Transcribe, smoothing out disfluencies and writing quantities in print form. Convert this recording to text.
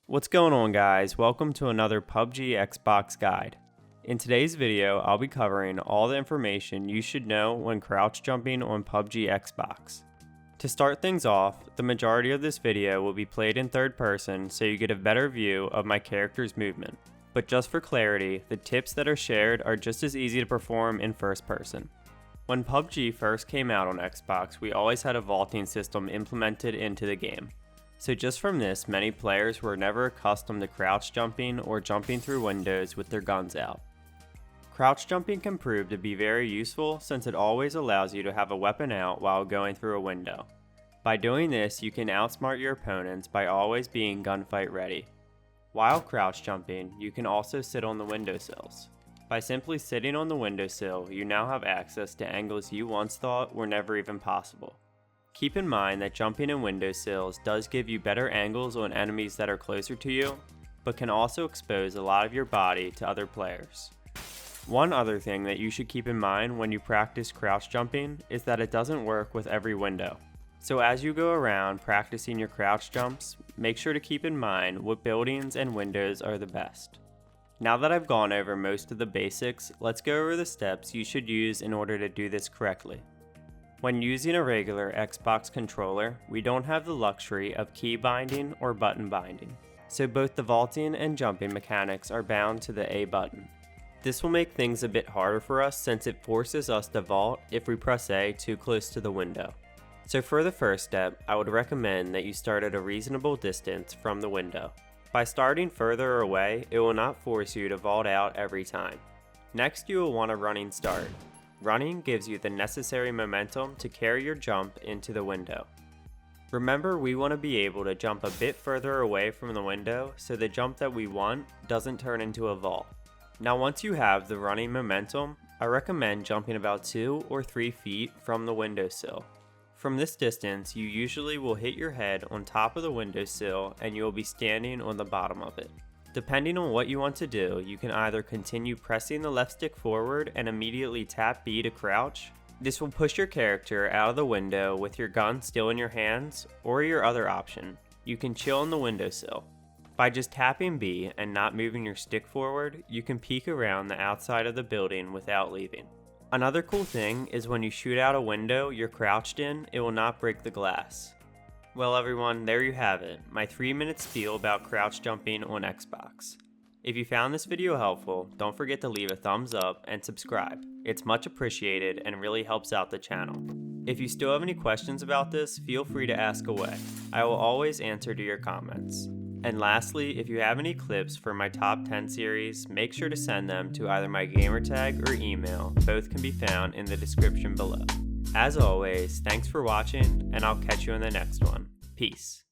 What's going on, guys? Welcome to another PUBG Xbox guide. In today's video, I'll be covering all the information you should know when crouch jumping on PUBG Xbox. To start things off, the majority of this video will be played in third person so you get a better view of my character's movement. But just for clarity, the tips that are shared are just as easy to perform in first person. When PUBG first came out on Xbox, we always had a vaulting system implemented into the game. So just from this, many players were never accustomed to crouch jumping or jumping through windows with their guns out. Crouch jumping can prove to be very useful since it always allows you to have a weapon out while going through a window. By doing this, you can outsmart your opponents by always being gunfight ready. While crouch jumping, you can also sit on the windowsills. By simply sitting on the windowsill, you now have access to angles you once thought were never even possible. Keep in mind that jumping in windowsills does give you better angles on enemies that are closer to you, but can also expose a lot of your body to other players. One other thing that you should keep in mind when you practice crouch jumping is that it doesn't work with every window. So as you go around practicing your crouch jumps, make sure to keep in mind what buildings and windows are the best. Now that I've gone over most of the basics, let's go over the steps you should use in order to do this correctly. When using a regular Xbox controller, we don't have the luxury of key binding or button binding, so both the vaulting and jumping mechanics are bound to the A button. This will make things a bit harder for us since it forces us to vault if we press A too close to the window. So for the first step, I would recommend that you start at a reasonable distance from the window. By starting further away, it will not force you to vault out every time. Next, you will want a running start. Running gives you the necessary momentum to carry your jump into the window. Remember, we want to be able to jump a bit further away from the window so the jump that we want doesn't turn into a vault. Now once you have the running momentum, I recommend jumping about 2 or 3 feet from the windowsill. From this distance, you usually will hit your head on top of the windowsill and you will be standing on the bottom of it. Depending on what you want to do, you can either continue pressing the left stick forward and immediately tap B to crouch. This will push your character out of the window with your gun still in your hands, or your other option, you can chill on the windowsill. By just tapping B and not moving your stick forward, you can peek around the outside of the building without leaving. Another cool thing is when you shoot out a window you're crouched in, it will not break the glass. Well everyone, there you have it, my 3-minute spiel about crouch jumping on Xbox. If you found this video helpful, don't forget to leave a thumbs up and subscribe. It's much appreciated and really helps out the channel. If you still have any questions about this, feel free to ask away. I will always answer to your comments. And lastly, if you have any clips for my top 10 series, make sure to send them to either my gamertag or email. Both can be found in the description below. As always, thanks for watching, and I'll catch you in the next one. Peace.